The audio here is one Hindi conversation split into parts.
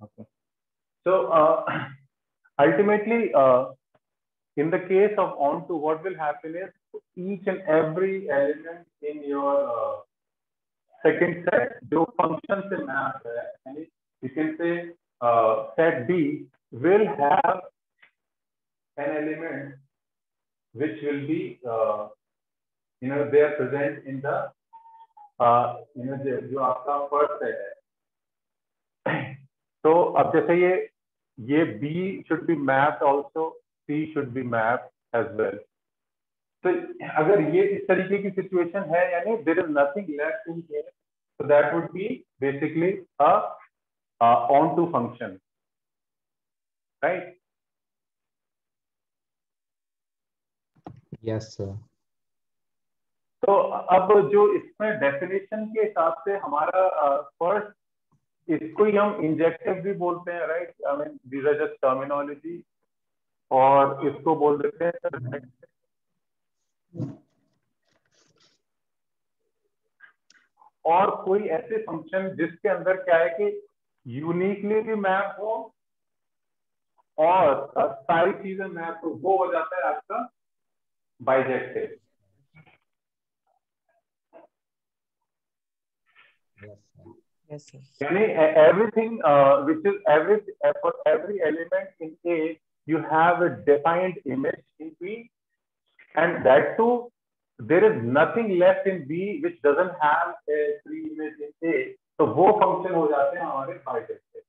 Okay. So ultimately, in the case of onto, what will happen is each and every element in your second set, जो function से map है, यानी you can say set B will have an element which will be they are present in the जो आपका first set है. तो अब जैसे ये B should be mapped also, C should be mapped as well. तो अगर ये इस तरीके की सिचुएशन है, यानी there is nothing left in here, so that would be basically a onto function, right? Yes, sir. तो अब जो इसमें डेफिनेशन के हिसाब से हमारा फर्स्ट, इसको ही हम इंजेक्टिव भी बोलते हैं, right? I mean these are just terminology. और इसको बोल देते हैं और कोई ऐसे फंक्शन जिसके अंदर क्या है कि यूनिकली भी मैप हो और सारी चीजें मैप हो, वो हो जाता है आपका बाइजेक्टिव. Yes, sir. यानी everything which is for every element in A, you have a defined image in B, and that too there is nothing left in B which doesn't have a free image in A. तो वो फंक्शन हो जाते हैं हमारे बाइजेक्टिव.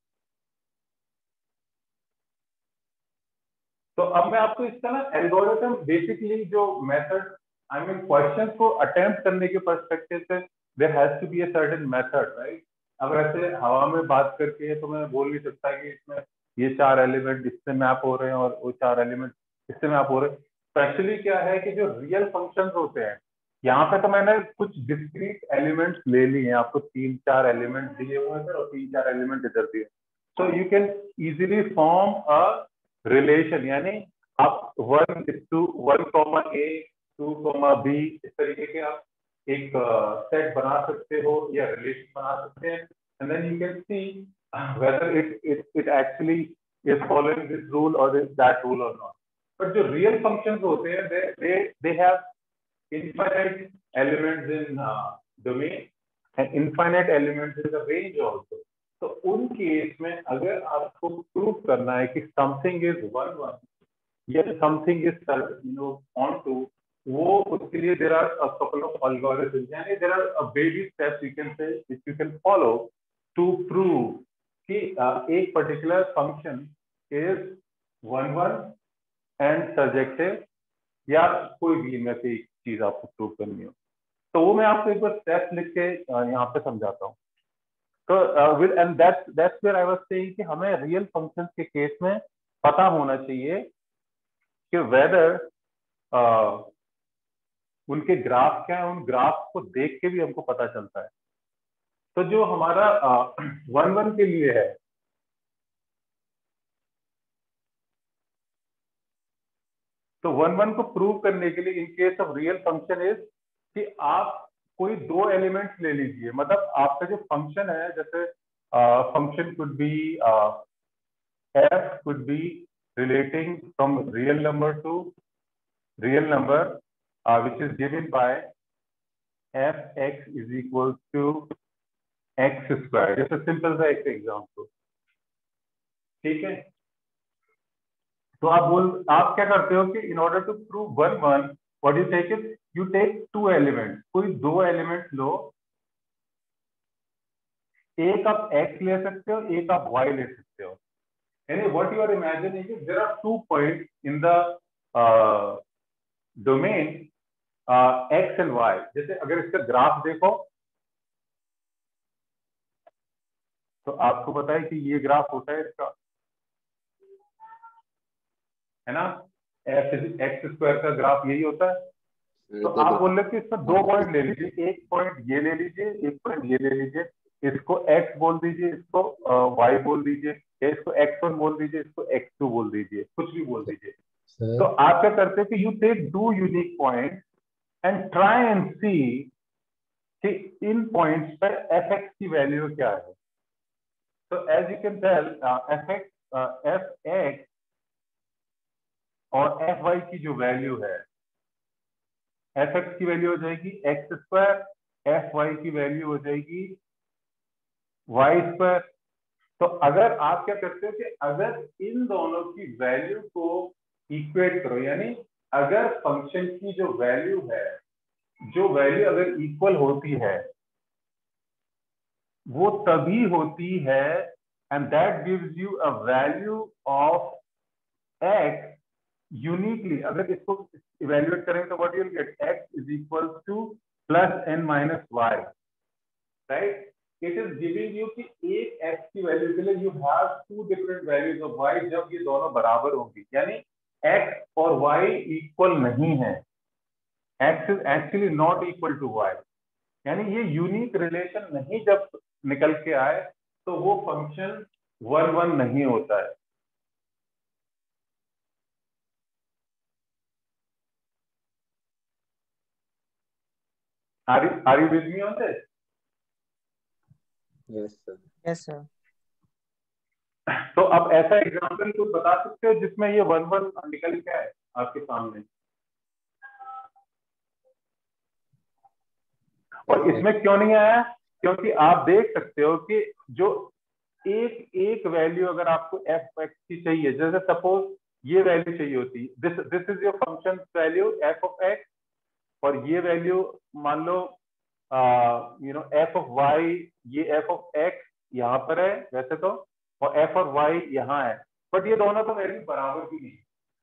तो अब मैं आपको इसका ना एल्गोरिथम, बेसिकली जो मेथड, आई मीन क्वेश्चंस को अटेम्प्ट करने के पर्सपेक्टिव से there has to be a certain method, right? अब ऐसे हवा में बात करके तो मैं बोल नहीं सकता कि इसमें ये 4 एलिमेंट इससे मैप हो रहे हैं और वो 4 एलिमेंट इससे मैप हो रहे हैं. स्पेशली क्या है कि जो रियल फंक्शंस होते हैं, यहाँ पे तो मैंने कुछ डिस्क्रीट एलिमेंट्स ले लिए हैं, आपको 3-4 एलिमेंट दिए हुए हैं और 3-4 एलिमेंट इधर दिए. So you can easily form a relation, यानी आप 1,1, A, 2, B, इस तरीके के आप एक सेट बना सकते हो या रिलेशन बना सकते हैं. And then you can see whether it actually is following this rule और दैट रूल और नॉट. बट जो रियल फंक्शंस होते हैं, they have infinite elements in domain and infinite elements in the range also. तो उन केस में अगर आपको प्रूव करना है कि समथिंग इज 1-1 या समथिंग इज onto, वो उसके लिए there are a couple of algorithms, यानी there are a baby steps you can say which you can follow to prove कि एक particular function is 1-1 and surjective, या कोई भी इनमें से एक चीज आपको प्रूव करनी हो. तो वो मैं आपको एक बार स्टेप लिख के यहाँ पे समझाता हूँ. तो and that's where I was saying कि हमें रियल फंक्शंस के केस में पता होना चाहिए कि वेदर उनके ग्राफ क्या है. उन ग्राफ को देख के भी हमको पता चलता है. तो जो हमारा 1-1 के लिए है, तो 1-1 को प्रूव करने के लिए in case of real function is कि आप कोई 2 एलिमेंट्स ले लीजिए. मतलब आपका जो फंक्शन है, जैसे function could be f could be relating from real number to real number which is given by fx is equal to x square. जैसे सिंपल सा एक एग्जाम्पल, ठीक है? तो आप क्या करते हो कि in order to prove 1-1 what you take is you take 2 element. कोई 2 एलिमेंट लो, एक आप x ले सकते हो, एक आप y ले सकते हो. यानी what you are imagining is there are 2 points in the domain x and y. जैसे अगर इसका ग्राफ देखो तो आपको पता है कि ये ग्राफ होता है इसका, है ना? x स्क्वायर का ग्राफ यही होता है. तो आप बोल रहे हो कि इसमें 2 पॉइंट ले लीजिए, एक पॉइंट ये ले लीजिए, एक पॉइंट ये ले लीजिए. इसको x बोल दीजिए, इसको y बोल दीजिए, या इसको x1 बोल दीजिए, इसको x2 बोल दीजिए, कुछ भी बोल दीजिए. तो आप क्या करते हो कि you take 2 unique point and try and see कि इन पॉइंट्स पर fx की वैल्यू क्या है. So as you can tell, fx और fy की जो वैल्यू है, fx की वैल्यू हो जाएगी x स्क्वायर, fy की वैल्यू हो जाएगी y स्क्वायर। तो अगर आप क्या करते हो कि अगर इन दोनों की वैल्यू को इक्वेट करो, यानी अगर फंक्शन की जो वैल्यू है, जो वैल्यू अगर इक्वल होती है वो तभी होती है, and that gives you a value of x uniquely. अगर इसको इवेल्युएट करें तो what you will get, x is equal to plus n minus y, right. It is giving you कि एक x की वैल्यू के लिए you have two different values of y जब ये दोनों बराबर होंगी, यानी x और y इक्वल नहीं है, x is actually not equal to y, यानी ये यूनिक रिलेशन नहीं जब निकल के आए तो वो फंक्शन 1-1 नहीं होता है। Are you with me on this? Yes, sir. Yes, sir. तो अब ऐसा एग्जांपल कोई बता सकते हो जिसमें ये 1-1 निकल के आए आपके सामने? और इसमें क्यों नहीं आया? क्योंकि आप देख सकते हो कि जो एक वैल्यू अगर आपको f x की चाहिए, जैसे सपोज ये वैल्यू चाहिए होती, this is your function value f of x, और ये वैल्यू मान लो f of y, ये f of x यहाँ पर है वैसे तो, और f और y यहाँ है, बट ये दोनों तो वैल्यू बराबर भी नहीं।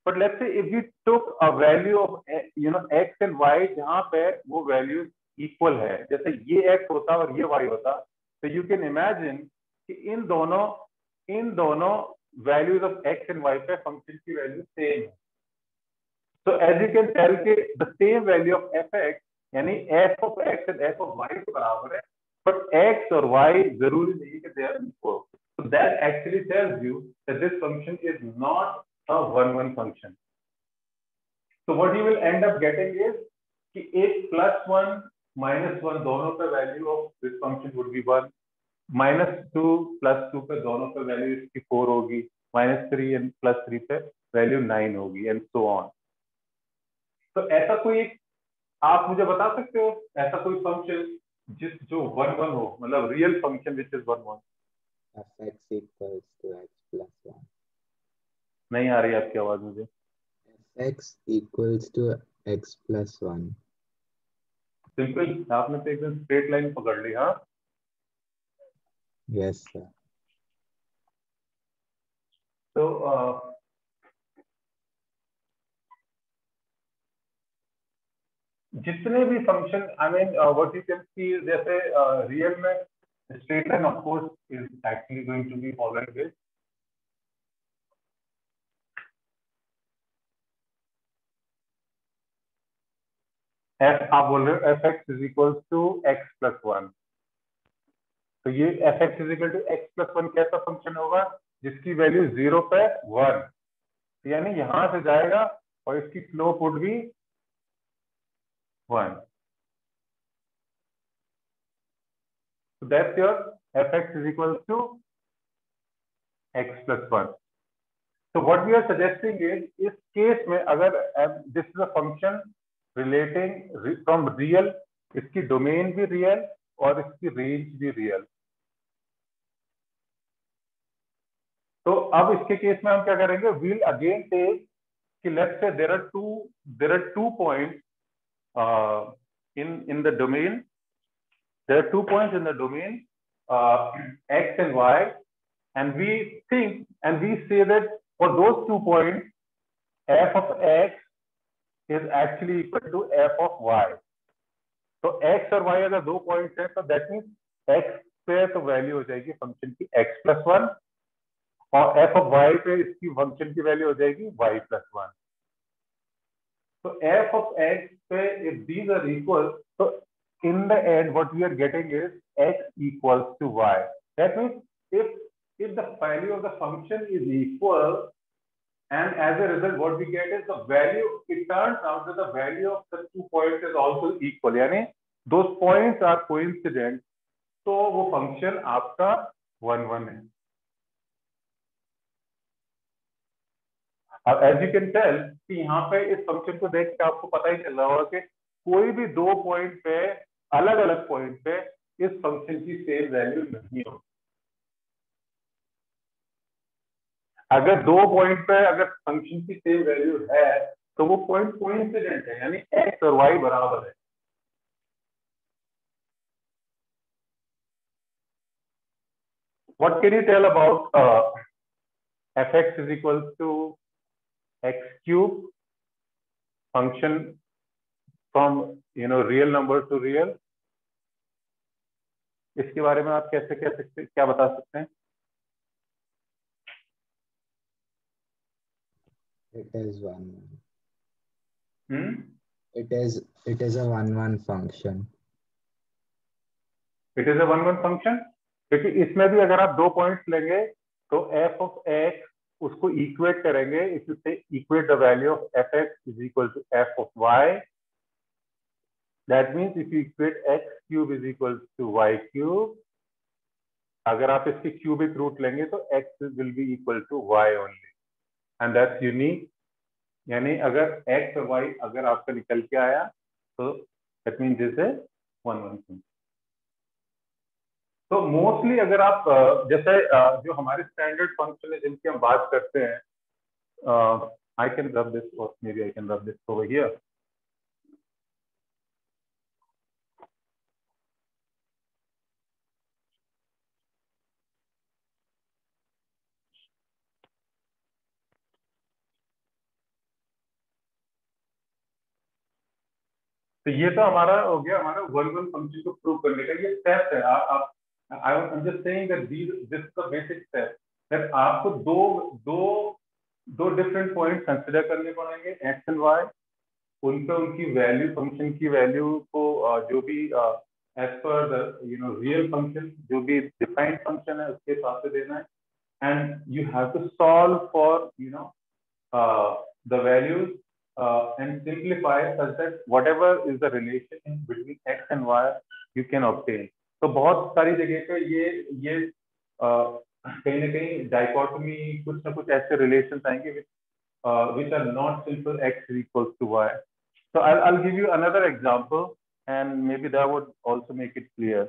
But let's say if you took a value of x and y जहाँ पे वो वैल्यू इक्वल है, जैसे ये x होता और ये y होता, तो यू कैन इमेजिन कि इन दोनों values of x and y पे फंक्शन की वैल्यू सेम है। So as you can tell कि the same value of fx यानी f of x and f of y के बराबर है, but x और y जरूरी नहीं कि they are equal. So that actually tells you that this function is not a 1-1 function. So what you will end up getting is कि एक +1 -1 दोनों पे value of this function would be 1, -2 +2 पे दोनों पे value इसकी 4 होगी, -3 and +3 पे value 9 होगी, and so on. तो ऐसा कोई एक आप मुझे बता सकते हो ऐसा कोई फंक्शन जो 1-1 हो, मतलब real function which is 1-1? fx equals to x plus 1. नहीं आ रही आपकी आवाज मुझे। fx equals to x plus 1. Simple, आपने तो एकदम स्ट्रेट लाइन पकड़ ली। हाँ, Yes, sir. तो जितने भी function, I mean what you can see, जैसे रियल में straight line of course is actually going to be following this. f आप बोल रहे हो fx is equal to x plus 1, तो ये fx is equal to x plus 1 कैसा फंक्शन होगा जिसकी वैल्यू 0 पे 1, यानी यहां से जाएगा और इसकी slope would be 1. So that's your fx is equal to x plus 1. So what we are suggesting is, इस केस में अगर this is a function relating from real, इसकी डोमेन भी रियल और इसकी रेंज भी रियल, तो अब इसके केस में हम क्या करेंगे, we'll again take कि let's say there are two points in the domain. There are 2 points in the domain x and y, and we say that for those 2 points f of x is actually equal to f of y. तो x और y अगर 2 पॉइंट्स हैं तो दैट मीन्स x पे तो वैल्यू हो जाएगी फंक्शन की x प्लस 1, और f of y पे इसकी फंक्शन की वैल्यू हो जाएगी y प्लस 1. तो f of x पे if these are equal, तो in the end what we are getting is x equals to y. That means if the value of the function is equal, and as a result what we get is the value, it turns out that the value of the 2 points is also equal, यानी those points are coincident, तो वो function आपका 1-1 है. अब एज यू कैन टेल कि यहाँ पे इस फंक्शन को देख के आपको पता ही चल रहा होगा कि कोई भी दो पॉइंट पे, अलग अलग पॉइंट पे इस फंक्शन की सेम वैल्यू नहीं होगी। अगर दो पॉइंट पे अगर फंक्शन की सेम वैल्यू है तो वो पॉइंट कोइंसिडेंट है, यानी एक्स और वाई बराबर है। What can you tell about fx is equals to x cube function from real number to real? इसके बारे में आप कैसे कह सकते, क्या बता सकते हैं? It is one. It is a one function. It is a one function, क्योंकि इसमें भी अगर आप दो पॉइंट्स लेंगे तो f of x उसको इक्वेट करेंगे। If you say equate the value of fx is equal to f of y, that means if you equate x cube is equal to y cube, अगर आप इसकी क्यूबिक रूट लेंगे तो x will be equal to y only, and that's unique. यानी अगर x और y अगर आपका निकल के आया तो that means this is one function. तो मोस्टली अगर आप जैसे जो हमारे स्टैंडर्ड फंक्शन है जिनकी हम बात करते हैं, आई कैन रब दिस, और maybe I can rub this over here. तो ये तो हमारा हो गया, हमारा वन फंक्शन को प्रूव करने का ये स्टेप है। आप I am just saying that this is the basic step, that आपको दो डिफरेंट पॉइंट कंसीडर करने पड़ेंगे, एक्स एंड वाई। उनकी वैल्यू, फंक्शन की वैल्यू को जो भी as per the real function, जो भी डिफाइंड फंक्शन है उसके हिसाब से देना है, and you have to solve for the values and simplify such that whatever is the relation in between x and y you can obtain. तो बहुत सारी जगह पे ये कहीं ना कहीं डाइकोटमी, कुछ ना कुछ ऐसे रिलेशंस आएंगे which are not simple x is equals to y. So I'll give you another example and maybe that would also make it clear.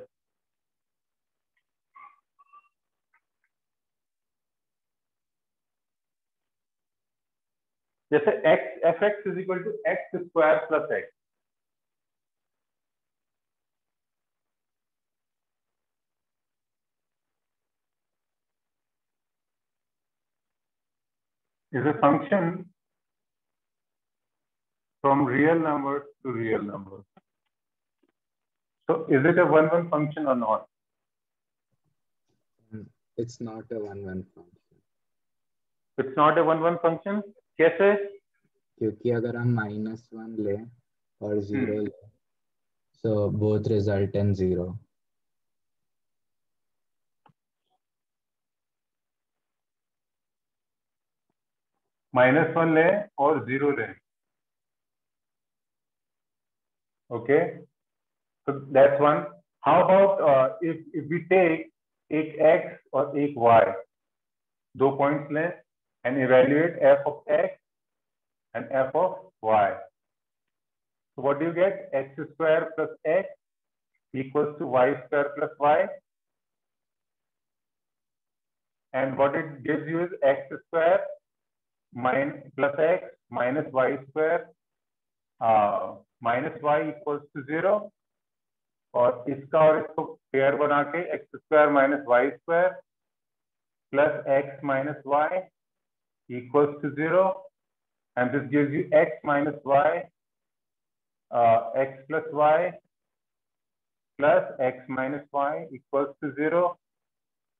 जैसे fx is equal to x square plus x. Is a function from real numbers to real numbers. So is it a one function or not? It's not a one function. It's not a one function. कैसे? क्योंकि अगर हम -1 ले और 0 ले, so both result in 0. -1 ले और 0 ले. Okay, so that's one. How about if we take एक x और एक y, दो पॉइंट्स लें and evaluate f of x and f of y. So what do you get? X square plus x equals to y square plus y, and what it gives you is x square plus x minus y square minus y equals to 0, और इसका और इसको पेयर बना के X square minus Y square plus X minus Y equals to 0, and this gives you x minus y, x plus y plus x minus y equals to 0,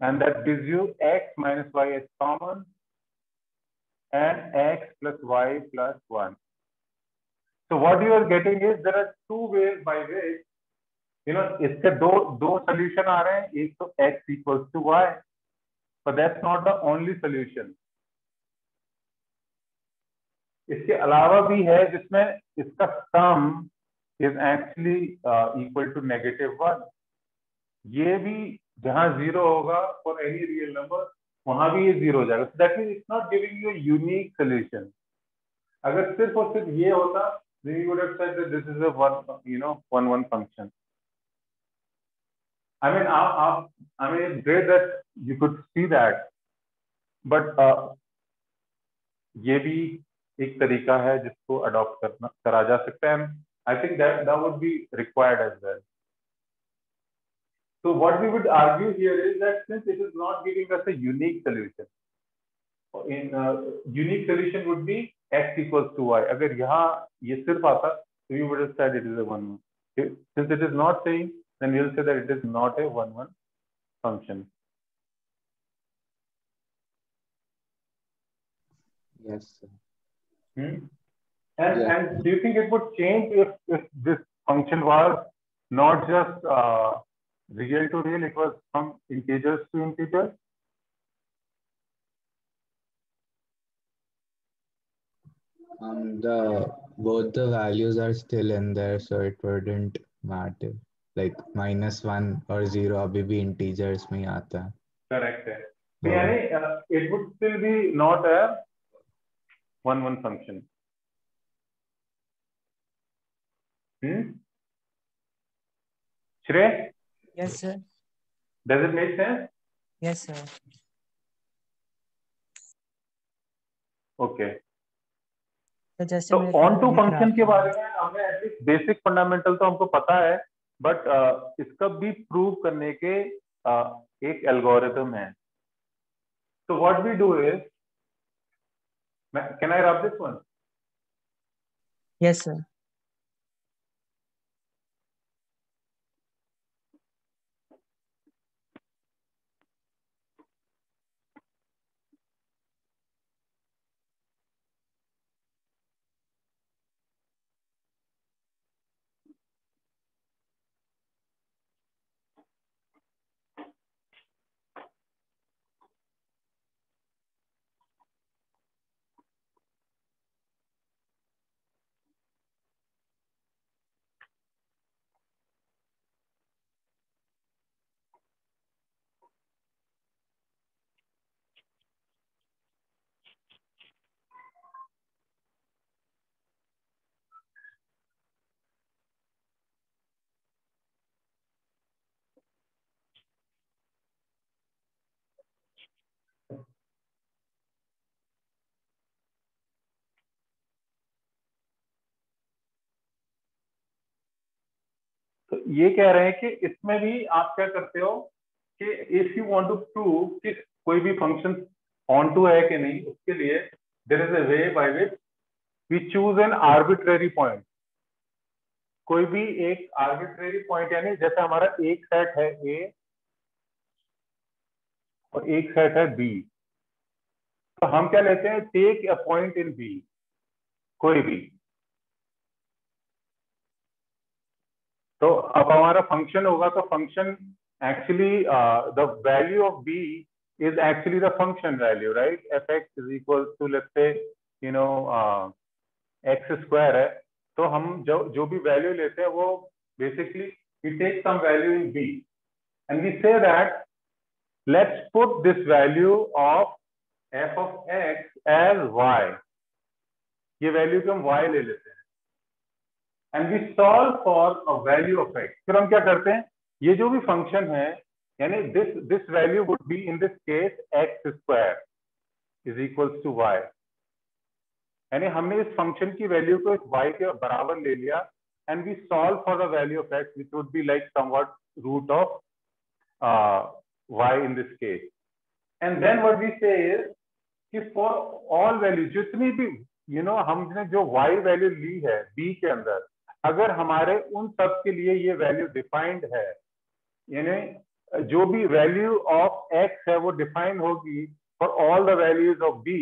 and that gives you x minus y is common and x plus y plus 1. So what you are getting is there are two ways by which इसके दो सोल्यूशन आ रहे हैं, एक तो x equals to y, but that's not the only solution. इसके अलावा भी है जिसमें इसका sum is actually equal to -1. ये भी जहां 0 होगा फॉर एनी रियल नंबर वहां भी ये 0 हो जाएगा. That mean it's not giving you unique solution. अगर सिर्फ और सिर्फ ये होता, then you would have said that this is a one function. I mean, it's great that you could see that, but ये भी एक तरीका है जिसको अडॉप्ट करा जा सकता है. I think that would be required as well. So what we would argue here is that since it is not giving us a unique solution, unique solution would be x equals to y. अगर यहाँ ये सिर्फ आता, so we would have said it is a 1-1. Since it is not saying, then we will say that it is not a 1-1 function. Yes, sir. And do you think it would change if this function was not just real to real, it was from integers to integers? Both the values are still in there, so it wouldn't matter. Like -1 or 0 अभी भी integers में आता है. Correct है. So यानी it would still be not a 1-1 function. Shrey? Yes, sir. Does it make sense? Yes, sir. Okay. जैसे तो ऑन टू फंक्शन के बारे में हमें एटलीस्ट बेसिक फंडामेंटल तो हमको पता है, बट इसका भी प्रूव करने के एक एल्गोरिथम है. तो what we do is, can I rub this one? Yes sir. तो ये कह रहे हैं कि इसमें भी आप क्या करते हो कि if you want to prove कि कोई भी फंक्शन ऑन टू है कि नहीं, उसके लिए there is a way by which we choose an arbitrary point. कोई भी एक आर्बिट्रेरी पॉइंट, यानी जैसे हमारा एक सेट है ए और एक सेट है बी, तो हम क्या लेते हैं, take a point in B, कोई भी. तो अब हमारा फंक्शन होगा, तो function actually the value of B is actually the function value, right? F X is equal to let's say X square है. तो हम जो भी वैल्यू लेते हैं वो basically we take some value in B and we say that let's put this value of F of X as Y. ये वैल्यू को हम वाई ले लेते हैं and we solve for a value of x. फिर हम क्या करते हैं, ये जो भी फंक्शन है, यानी this value would be in this case x square is equals to y. यानी हमने इस फंक्शन की वैल्यू को इस y के बराबर ले लिया and we solve for the value of x which would be like somewhat root of y in this case. And then what we say is कि for all values, जितनी भी हमने जो y वैल्यू ली है b के अंदर, अगर हमारे उन सब के लिए ये वैल्यू डिफाइंड है, यानी जो भी वैल्यू ऑफ x है वो डिफाइन होगी for all the values of b,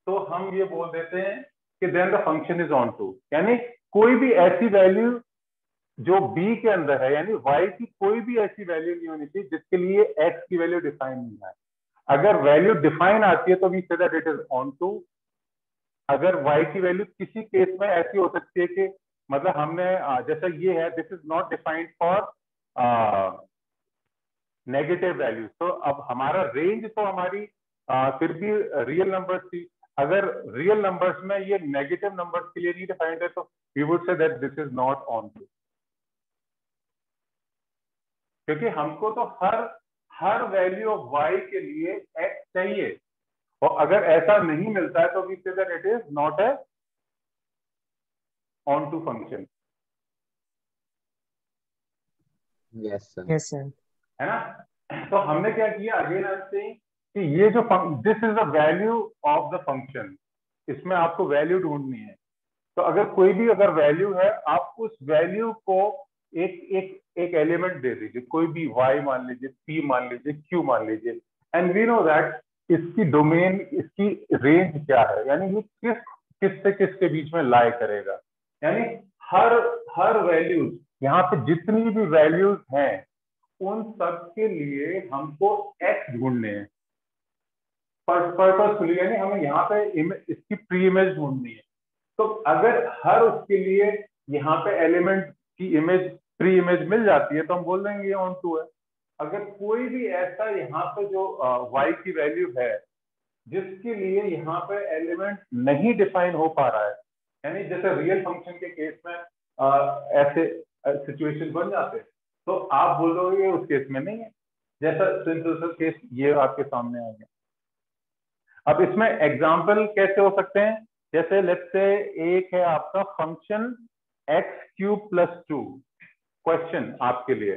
तो हम ये बोल देते हैं कि then the function is onto. यानी कोई भी ऐसी वैल्यू जो b के अंदर है, यानी y की कोई भी ऐसी वैल्यू नहीं होनी चाहिए जिसके लिए x की वैल्यू डिफाइन नहीं है. अगर वैल्यू डिफाइन आती है तो we say that it is onto. अगर y की वैल्यू किसी केस में ऐसी हो सकती है कि मतलब हमने जैसा ये है, this is not defined for negative values, तो अब हमारा रेंज तो हमारी फिर भी रियल नंबर्स थी। अगर रियल नंबर्स में ये नेगेटिव नंबर्स के लिए नहीं डिफाइंड है तो we would say that this is not onto, क्योंकि हमको तो हर वैल्यू ऑफ y के लिए x चाहिए, और अगर ऐसा नहीं मिलता है तो we say that it is not a onto function. Yes sir. Yes, sir. है ना? तो हमने क्या किया, अगेन आई एम सेइंग कि ये जो this is the value of the function, इसमें आपको वैल्यू ढूंढनी है। तो अगर कोई भी अगर वैल्यू है, आप उस वैल्यू को एक एक एक एलिमेंट दे दीजिए, कोई भी y मान लीजिए, p मान लीजिए, q मान लीजिए, एंड वी नो दैट इसकी डोमेन, इसकी रेंज क्या है, यानी ये किस से किस के बीच में लाई करेगा। यानी हर हर वैल्यूज, यहाँ पे जितनी भी वैल्यूज हैं उन सब के लिए हमको x ढूंढने हैं पर्पसफुली, यानी हमें यहाँ पे इसकी प्री इमेज ढूंढनी है। तो अगर हर उसके लिए यहाँ पे एलिमेंट की इमेज, प्री इमेज मिल जाती है तो हम बोल देंगे ये ऑन टू है। अगर कोई भी ऐसा यहाँ पे जो y की वैल्यू है जिसके लिए यहाँ पे एलिमेंट नहीं डिफाइन हो पा रहा है, यानी जैसे रियल फंक्शन के केस में ऐसे सिचुएशन बन जाते हैं, तो आप बोल दोगे उस केस में नहीं है। जैसा सिंपल सा केस ये आपके सामने आ गया। अब इसमें एग्जाम्पल कैसे हो सकते हैं, जैसे लेट्स से एक है आपका फंक्शन x³ + 2। क्वेश्चन आपके लिए,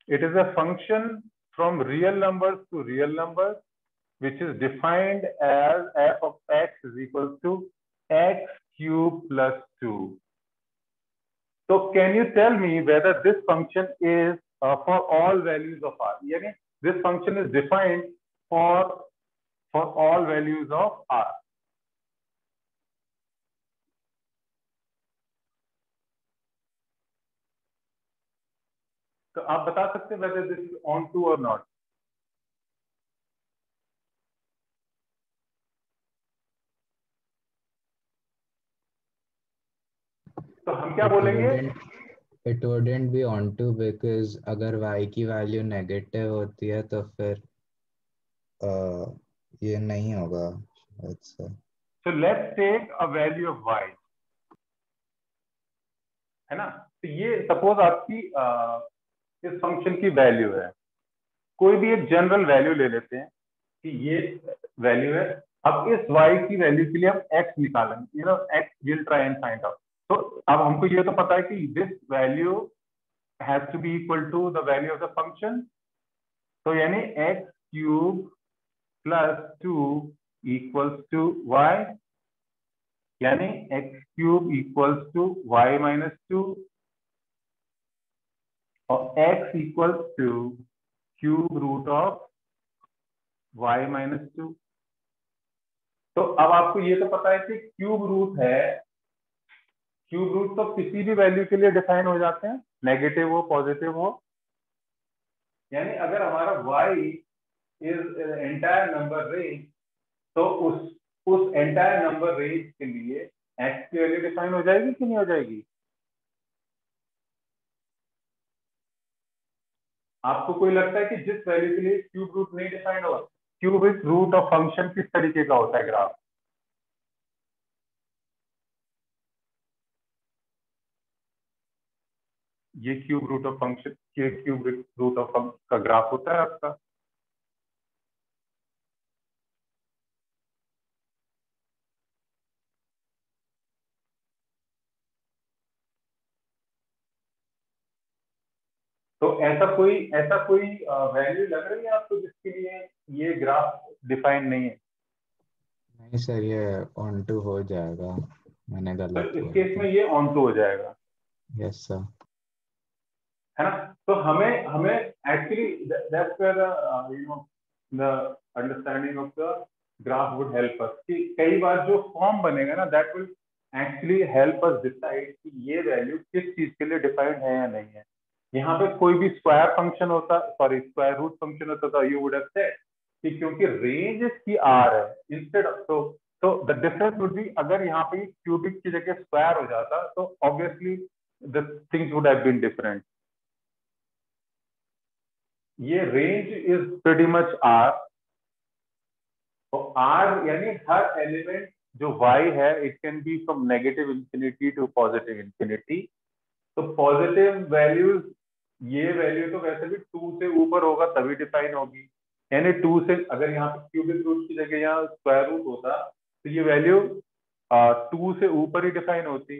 it is a function from real numbers to real numbers which is defined as f of x is equal to x³ + 2. So can you tell me whether this function is for all values of r? यानी this function is defined for all values of r. तो आप बता सकते हैं whether this is on to or not? तो हम क्या बोलेंगे? It wouldn't be onto because अगर y की वैल्यू नेगेटिव होती है तो फिर ये नहीं होगा। अच्छा, So let's take a value of y, है ना? तो ये सपोज आपकी इस फंक्शन की वैल्यू है, कोई भी एक जनरल वैल्यू ले लेते हैं कि ये वैल्यू है। अब इस y की वैल्यू के लिए हम x निकालेंगे, x will try and find out. तो अब हमको ये तो पता है कि this value has to be equal to the value of the function, तो यानी x³ + 2 = y, यानी x³ = y - 2 और x = cube root of y - 2। तो अब आपको ये तो पता है कि क्यूब रूट है, क्यूब रूट तो किसी भी वैल्यू के लिए डिफाइन हो जाते हैं, नेगेटिव हो पॉजिटिव हो। यानी अगर हमारा y is entire number range, तो उस एंटायर नंबर रेंज के लिए x की वैल्यू डिफाइन हो जाएगी कि नहीं हो जाएगी? आपको कोई लगता है कि जिस वैल्यू के लिए क्यूब रूट नहीं डिफाइन होगा? क्यूबिक रूट ऑफ फंक्शन किस तरीके का होता है ग्राफ? ये क्यूब रूट ऑफ फंक्शन, ये क्यूब रूट ऑफ का ग्राफ होता है आपका। तो ऐसा कोई वैल्यू लग रही है आपको जिसके लिए ये ग्राफ डिफाइन नहीं है? नहीं सर, ये ऑन टू हो जाएगा, मैंने तो गलत इस बोला केस था। में ये ऑन टू हो जाएगा, यस सर। है ना? तो हमें actually that's where the understanding of the graph would help us, कि कई बार जो फॉर्म बनेगा ना, that will actually help us decide कि ये वैल्यू किस चीज के लिए डिफाइंड है या नहीं है। यहाँ पे कोई भी स्क्वायर फंक्शन होता, सॉरी स्क्वायर रूट फंक्शन होता था, यू वुड हैव सेड कि क्योंकि रेंज इसकी आर है, इंस्टेड ऑफ तो द डिफरेंस वुड बी, अगर यहाँ पे क्यूबिक की जगह स्क्वायर हो जाता तो obviously the things would have been different. ये range is pretty much R, तो R यानी हर एलिमेंट जो Y है it can be from negative infinity to positive infinity. तो पॉजिटिव वैल्यूज, ये वैल्यू तो वैसे भी 2 से ऊपर होगा तभी डिफाइन होगी, यानी 2 से, अगर यहाँ पे क्यूबिक रूट की जगह यहाँ स्क्वायर रूट होता तो ये वैल्यू 2 से ऊपर ही डिफाइन होती,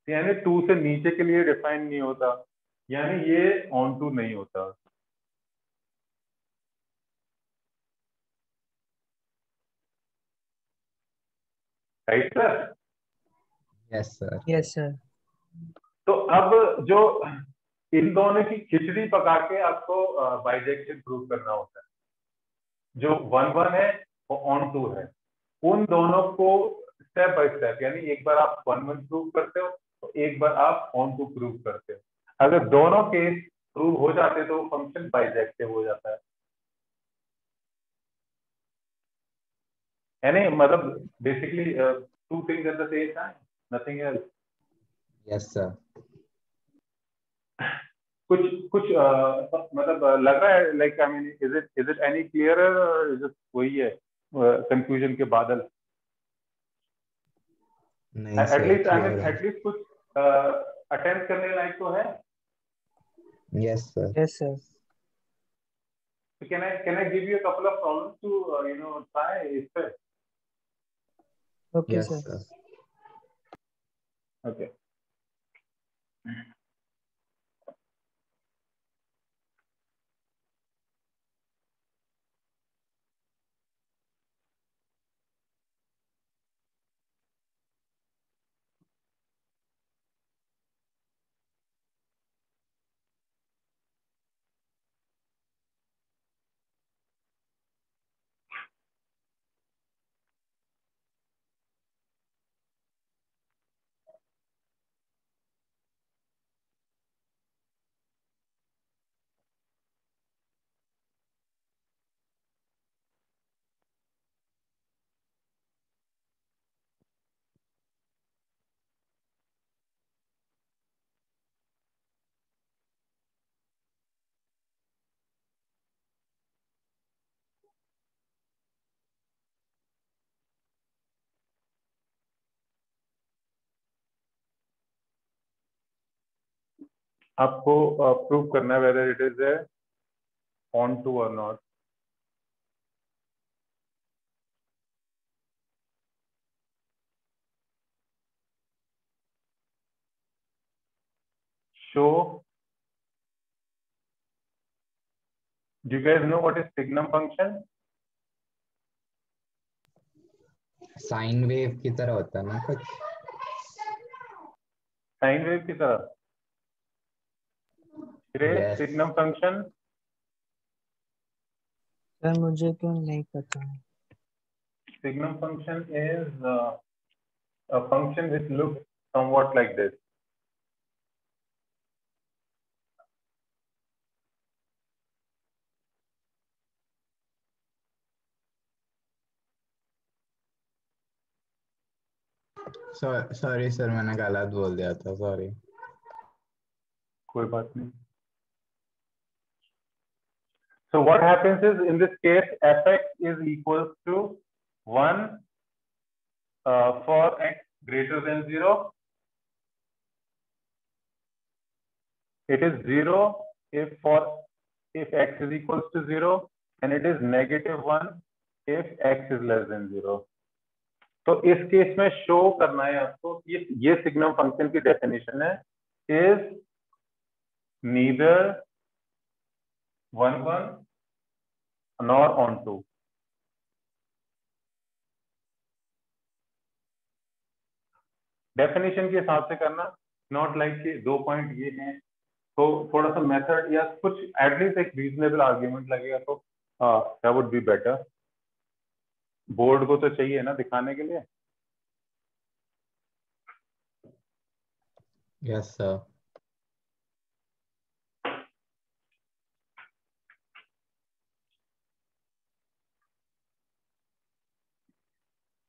यानी 2 से नीचे के लिए डिफाइन नहीं होता, यानी ये ऑन टू नहीं होता। Right sir? Yes sir. Yes, sir. तो अब जो इन दोनों की खिचड़ी पका के आपको बाइजेक्शन प्रूव करना होता है। जो 1 1 है वो ऑन टू है, उन दोनों को स्टेप बाय स्टेप, यानी एक बार आप 1 1 प्रूव करते हो तो एक बार आप ऑन टू प्रूव करते हो। अगर दोनों केस प्रूव हो जाते तो फंक्शन बाइजेक्टिव हो जाता है, यानी मतलब basically two things at the same time, nothing else. Yes sir. कुछ कुछ मतलब लग रहा है like I mean is it any clearer और इज इट वही है कंफ्यूजन के बादल? नहीं sir, at least I mean clear है। एटलीस्ट कुछ अटेम्प्ट करने लायक तो है। Yes sir. Yes, sir. So can I give you a couple of problems to try इस पे? Okay, yes sir. Sir. Okay. आपको प्रूव करना है whether it is a onto or not. Show. Do you guys know what is signum function? Sine wave की तरह होता है ना कुछ? साइन वेव की तरह? Yes. सिग्नम फंक्शन Sir, मुझे क्यों नहीं पता? signum function is a function which looks somewhat like this. Sorry sir, मैंने गलत बोल दिया था, सॉरी। कोई बात नहीं। So what happens is in this case fx is equals to 1 for x greater than 0. It is 0 if x is equals to 0 and it is -1 if x is less than 0. तो इस केस में शो करना है आपको, ये सिग्नम फंक्शन की डेफिनेशन है, is neither 1 1 nor onto. Definition के हिसाब से करना, नॉट लाइक कि 2 पॉइंट ये हैं तो थोड़ा सा मेथड या कुछ एटलीस्ट एक रीजनेबल आर्ग्यूमेंट लगेगा तो that would be better. Board को तो चाहिए ना दिखाने के लिए। Yes sir.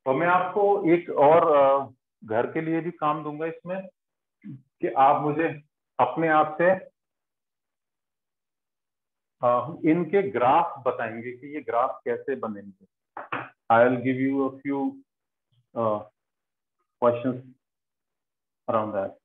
तो मैं आपको एक और घर के लिए भी काम दूंगा इसमें, कि आप मुझे अपने आप से इनके ग्राफ बताएंगे कि ये ग्राफ कैसे बनेंगे। I'll give you a few questions around that.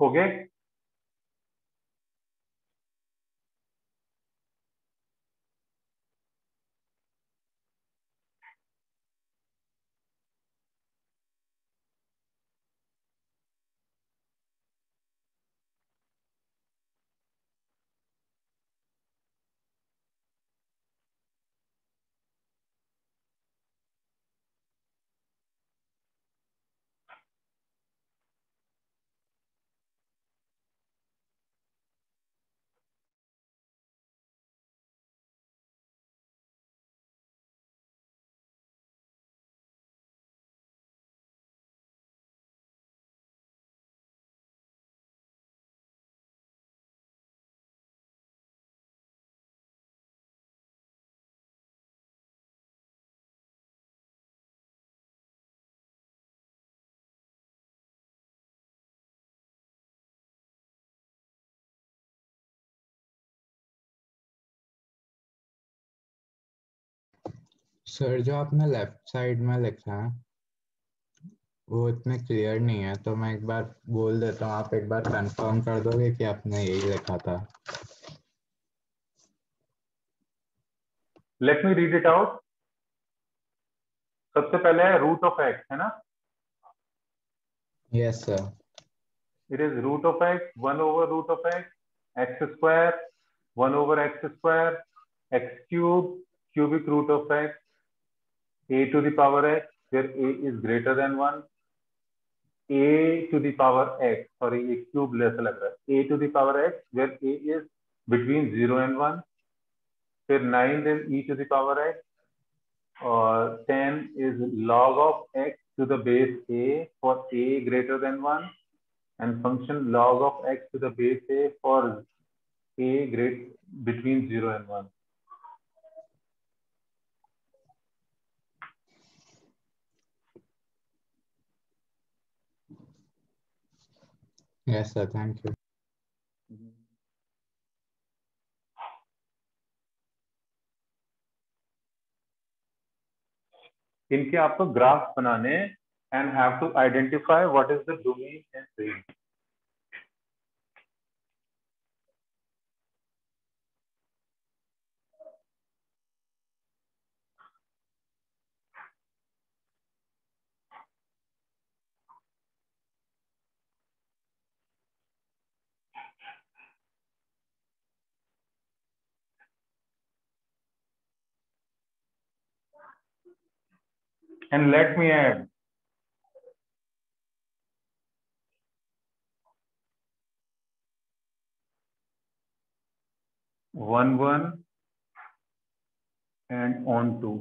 हो गए? सर जो आपने लेफ्ट साइड में लिखा है वो इतने क्लियर नहीं है, तो मैं एक बार बोल देता हूँ, आप एक बार कंफर्म कर दोगे कि आपने यही लिखा था? Let me read it out. सबसे पहले है रूट ऑफ एक्स, है ना? Yes sir. It is root of X 1/√x, X square 1/x², X cube, cubic root of x, a to the power x, where a is greater than 1, a to the power x, sorry, a cube जैसा लग रहा है, a to the power x, where a is between 0 and 1, फिर 9 is e to the power x, और 10 is log of x to the base a for a greater than 1, and function log of x to the base a for a great between 0 and 1. Yes sir, thank you. इनके आपको ग्राफ बनाने and have to identify what is the domain and range. And let me add, 1 1 and on 2.